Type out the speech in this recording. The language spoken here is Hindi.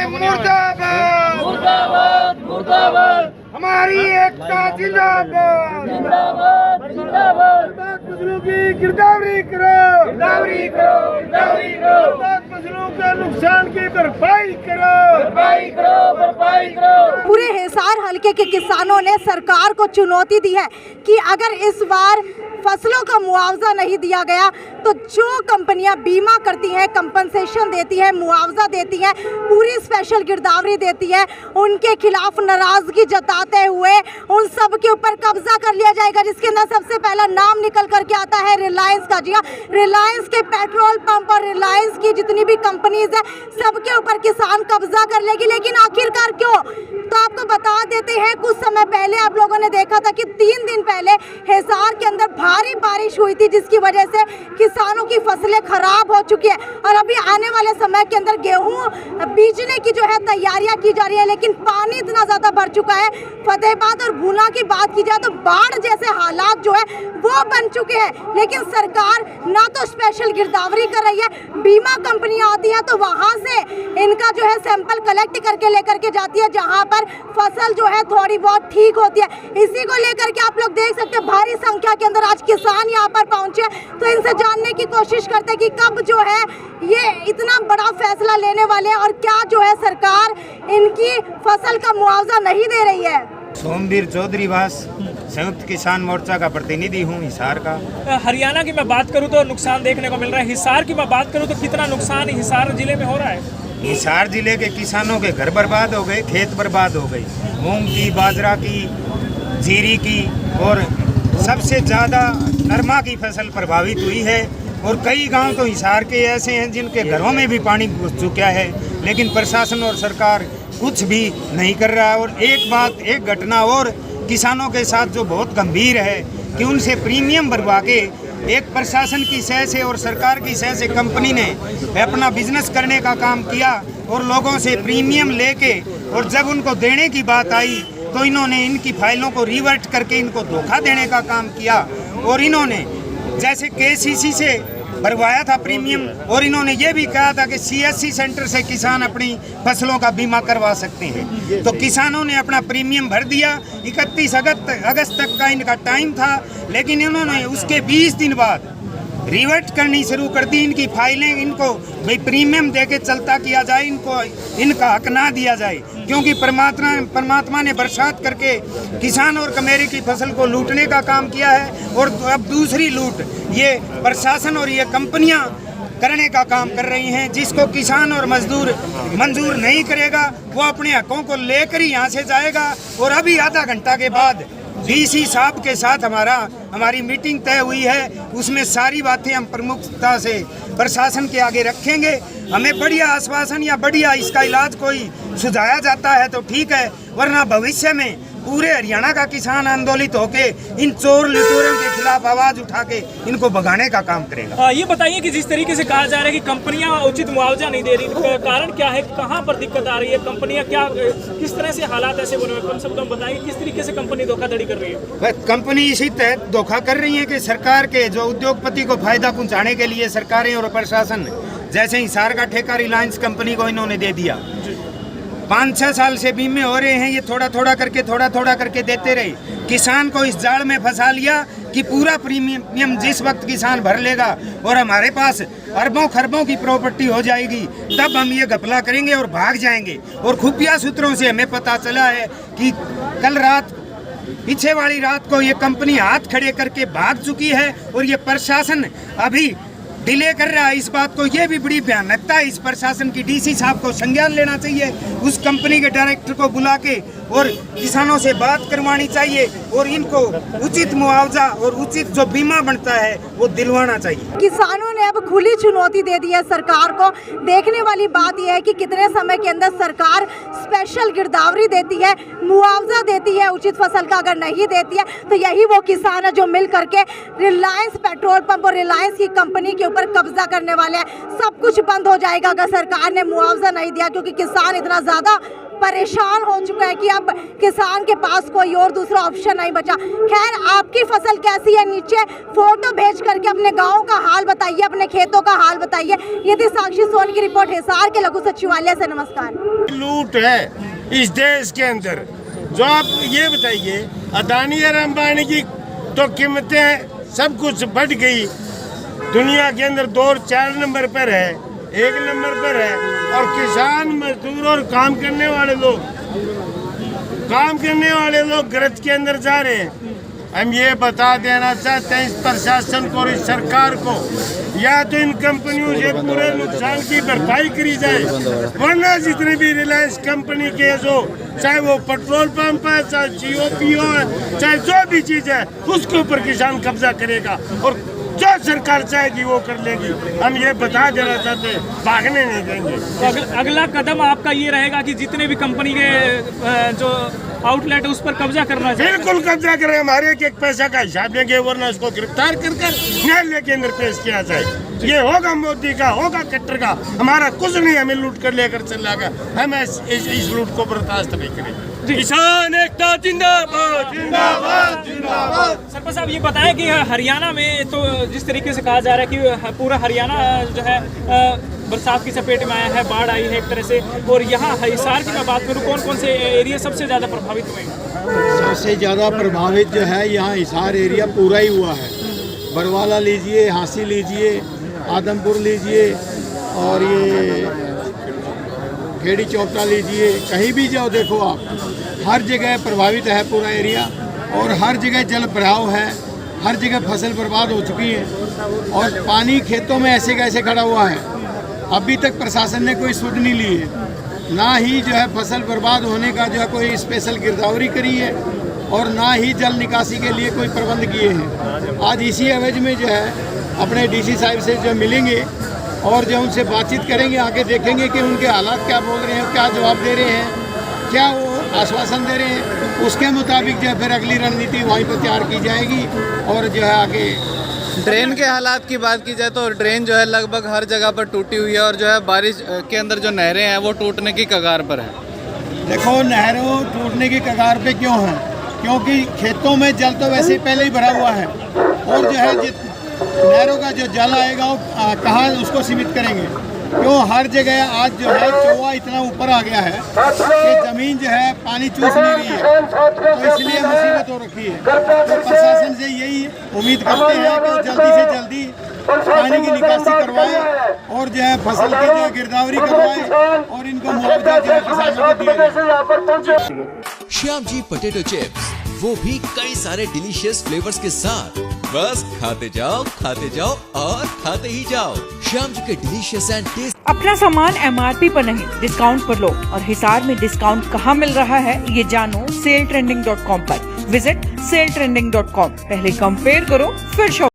मुर्दाबाद मुर्दाबाद मुर्दाबाद। हमारी एकता जिंदाबाद जिंदाबाद जिंदाबाद। फसलों की गिरदावरी करो, गिरदावरी करो, गिरदावरी करो, फसलों का नुकसान की भरपाई करो, भरपाई करो, भरपाई करो। पूरे हिसार हलके के किसानों ने सरकार को चुनौती दी है कि अगर इस बार फसलों का मुआवजा नहीं दिया गया तो जो कंपनियां बीमा करती हैं, कंपनसेशन देती है, मुआवजा देती हैं, पूरी स्पेशल गिरदावरी देती है, उनके खिलाफ नाराजगी जताते हुए उन सब के ऊपर कब्जा कर लिया जाएगा, जिसके अंदर सबसे पहला नाम निकल करके आता है रिलायंस का। जी हाँ, रिलायंस के पेट्रोल पंप और रिलायंस की जितनी भी कंपनीज है सबके ऊपर किसान कब्जा कर लेगी। लेकिन आखिरकार क्यों? तो आपको बता देते हैं, कुछ समय पहले आप लोगों ने देखा था कि 3 दिन पहले हिसार के अंदर भारी बारिश हुई थी, जिसकी वजह से किसानों की फसलें खराब हो चुकी है और अभी आने वाले समय के अंदर गेहूं बीजने की जो है तैयारियां की जा रही है। लेकिन पानी इतना ज़्यादा भर चुका है। फतेहाबाद और भूना की बात की जाए तो बाढ़ जैसे हालात जो है वो बन चुके हैं। लेकिन सरकार ना तो स्पेशल गिरदावरी कर रही है, बीमा कंपनियां आती हैं तो वहाँ से इनका जो है सैंपल कलेक्ट करके लेकर के जाती है, जहाँ पर फसल जो है थोड़ी बहुत ठीक होती है। इसी को लेकर के आप लोग देख सकते हैं भारी संख्या के अंदर आज किसान यहाँ पर पहुंचे, तो इनसे जानने की कोशिश करते हैं कि कब जो है ये इतना बड़ा फैसला लेने वाले हैं और क्या जो है सरकार इनकी फसल का मुआवजा नहीं दे रही है। सोमवीर चौधरी वास, संयुक्त किसान मोर्चा का प्रतिनिधि हूँ हिसार का। हरियाणा की मैं बात करूँ तो नुकसान देखने को मिल रहा है। हिसार की मैं बात करूँ तो कितना नुकसान हिसार जिले में हो रहा है? हिसार जिले के किसानों के घर बर्बाद हो गए, खेत बर्बाद हो गई, मूंग की, बाजरा की, जीरी की और सबसे ज़्यादा नरमा की फसल प्रभावित हुई है। और कई गांव तो हिसार के ऐसे हैं जिनके घरों में भी पानी घुस चुका है, लेकिन प्रशासन और सरकार कुछ भी नहीं कर रहा है। और एक घटना और किसानों के साथ जो बहुत गंभीर है कि उनसे प्रीमियम भरवा के एक प्रशासन की सह से और सरकार की सह से कंपनी ने अपना बिजनेस करने का काम किया और लोगों से प्रीमियम लेके, और जब उनको देने की बात आई तो इन्होंने इनकी फाइलों को रिवर्ट करके इनको धोखा देने का काम किया। और इन्होंने जैसे केसीसी से भरवाया था प्रीमियम, और इन्होंने ये भी कहा था कि सीएससी सेंटर से किसान अपनी फसलों का बीमा करवा सकते हैं। तो किसानों ने अपना प्रीमियम भर दिया। 31 अगस्त तक का इनका टाइम था, लेकिन इन्होंने उसके 20 दिन बाद रिवर्ट करनी शुरू कर दी। इनकी फाइलें इनको भाई प्रीमियम देके चलता किया जाए, इनको इनका हक ना दिया जाए, क्योंकि परमात्मा ने बरसात करके किसान और कमेरी की फसल को लूटने का काम किया है। और अब दूसरी लूट ये प्रशासन और ये कंपनियां करने का काम कर रही हैं, जिसको किसान और मजदूर मंजूर नहीं करेगा वो अपने हकों को लेकर ही यहाँ से जाएगा। और अभी आधा घंटा के बाद डीसी साहब के साथ हमारी मीटिंग तय हुई है, उसमें सारी बातें हम प्रमुखता से प्रशासन के आगे रखेंगे। हमें बढ़िया आश्वासन या बढ़िया इसका इलाज कोई सुझाया जाता है तो ठीक है, वरना भविष्य में पूरे हरियाणा का किसान आंदोलित होके इन चोर लुटेरों के खिलाफ आवाज उठा के इनको भगाने का काम करेगा। ये बताइए कि जिस तरीके से कहा जा रहा है कि कंपनियां उचित मुआवजा नहीं दे रही, कारण क्या है, कहां पर दिक्कत आ रही है, कंपनियां क्या किस तरह से हालात ऐसे बने हुए, कम से कम बताइए किस तरीके से कंपनी धोखाधड़ी कर रही है? कंपनी इसी तहत धोखा कर रही है कि सरकार के जो उद्योगपति को फायदा पहुँचाने के लिए सरकारें और प्रशासन, जैसे हिसार का ठेका रिलायंस कंपनी को इन्होंने दे दिया। 5-6 साल से बीमे हो रहे हैं, ये थोड़ा थोड़ा करके देते रहे। किसान को इस जाल में फंसा लिया कि पूरा प्रीमियम जिस वक्त किसान भर लेगा और हमारे पास अरबों खरबों की प्रॉपर्टी हो जाएगी, तब हम ये घपला करेंगे और भाग जाएंगे। और खुफिया सूत्रों से हमें पता चला है कि कल रात, पीछे वाली रात को ये कंपनी हाथ खड़े करके भाग चुकी है। और ये प्रशासन अभी डिले कर रहा है। इस बात को, ये भी बड़ी भयानकता है इस प्रशासन की। डीसी साहब को संज्ञान लेना चाहिए, उस कंपनी के डायरेक्टर को बुला के और किसानों से बात करवानी चाहिए और इनको उचित मुआवजा और उचित जो बीमा बनता है वो दिलवाना चाहिए। किसानों ने अब खुली चुनौती दे दी है सरकार को। देखने वाली बात यह है कि कितने समय के अंदर सरकार स्पेशल गिरदावरी देती है, मुआवजा देती है उचित फसल का। अगर नहीं देती है तो यही वो किसान है जो मिल करके रिलायंस पेट्रोल पंप और रिलायंस की कंपनी के ऊपर कब्जा करने वाले हैं। सब कुछ बंद हो जाएगा अगर सरकार ने मुआवजा नहीं दिया, क्योंकि किसान इतना ज़्यादा परेशान हो चुका है कि अब किसान के पास कोई और दूसरा ऑप्शन नहीं बचा। खैर, आपकी फसल कैसी है, नीचे फोटो भेज करके अपने गाँव का हाल बताइए, अपने खेतों का हाल बताइए। ये थी साक्षी सोनी की रिपोर्ट हिसार के लघु सचिवालय से। नमस्कार। लूट है इस देश के अंदर, जो आप ये बताइए, अदानी और अंबानी की तो कीमतें सब कुछ बढ़ गई, दुनिया के अंदर 2 और 4 नंबर पर है, 1 नंबर पर है, और किसान मजदूर और काम करने वाले लोग गरज के अंदर जा रहे हैं। हम ये बता देना चाहते हैं इस प्रशासन को और इस सरकार को, या तो इन कंपनियों से पूरे नुकसान की भरपाई करी जाए, वरना जितने भी रिलायंस कंपनी के जो, चाहे वो पेट्रोल पंप है, चाहे GOPO है, चाहे जो भी चीज है, उसके ऊपर किसान कब्जा करेगा और जो सरकार चाहेगी वो कर लेगी। हम ये बता देना चाहते हैं, भागने नहीं देंगे। तो अगला कदम आपका ये रहेगा कि जितने भी कंपनी के जो आउटलेट है उस पर कब्जा करना चाहिए। बिल्कुल कब्जा करें, हमारे एक पैसा का हिसाब लेंगे, वरना उसको गिरफ्तार कर न्यायालय के अंदर पेश किया जाए। ये होगा मोदी का, होगा कट्टर का, हमारा कुछ नहीं, हमें लूट कर लेकर चलेगा। हम इस लूट को बर्दाश्त नहीं करेंगे। किसान एकता जिंदाबाद जिंदाबाद जिंदाबाद। सरपंच साहब, ये बताएं कि हरियाणा में तो जिस तरीके से कहा जा रहा है कि पूरा हरियाणा जो है बरसात की चपेट में आया है, बाढ़ आई है एक तरह से, और यहाँ हिसार की मैं बात करूँ, कौन कौन से एरिया सबसे ज़्यादा प्रभावित हुए? सबसे ज़्यादा प्रभावित जो है यहाँ हिसार एरिया पूरा ही हुआ है। बरवाला लीजिए, हांसी लीजिए, आदमपुर लीजिए, और ये खेड़ी चौपटा लीजिए, कहीं भी जाओ देखो आप, हर जगह प्रभावित है पूरा एरिया, और हर जगह जल भराव है, हर जगह फसल बर्बाद हो चुकी है, और पानी खेतों में ऐसे कैसे खड़ा हुआ है। अभी तक प्रशासन ने कोई सुध नहीं ली है, ना ही जो है फसल बर्बाद होने का जो है कोई स्पेशल गिरदावरी करी है, और ना ही जल निकासी के लिए कोई प्रबंध किए हैं। आज इसी एवज में जो है अपने DC साहब से जो मिलेंगे और जो उनसे बातचीत करेंगे, आगे देखेंगे कि उनके हालात क्या बोल रहे हैं, क्या जवाब दे रहे हैं, क्या वो आश्वासन दे रहे हैं, उसके मुताबिक जो है फिर अगली रणनीति वहीं पर तैयार की जाएगी। और जो है आगे ड्रेन के हालात की बात की जाए तो ड्रेन जो है लगभग हर जगह पर टूटी हुई है, और जो है बारिश के अंदर जो नहरें हैं वो टूटने की कगार पर है। देखो, नहरों टूटने की कगार पे क्यों है? क्योंकि खेतों में जल तो वैसे ही पहले ही भरा हुआ है, और जो है नहरों का जो जल आएगा वो कहाँ उसको सीमित करेंगे? क्यों हर जगह आज जो है चौवा इतना ऊपर आ गया है कि जमीन जो है पानी चूस नहीं रही है, तो इसलिए मुसीबत हो रखी है। तो प्रशासन से यही उम्मीद करते हैं कि जल्दी से जल्दी पानी की निकासी करवाए, और जो है फसल की जो गिरदावरी करवाए, और इनको मुआवजा जो है किसानों को दिया जाए। श्याम जी पोटैटो चिप्स, वो भी कई सारे डिलीशियस फ्लेवर्स के साथ। बस खाते जाओ और खाते ही जाओ। श्याम जी के डिलीशियस एंड टेस्ट। अपना सामान MRP पर नहीं, डिस्काउंट पर लो। और हिसार में डिस्काउंट कहाँ मिल रहा है ये जानो saletrending.com पर। Visit saletrending.com। पहले कंपेयर करो, फिर शॉप।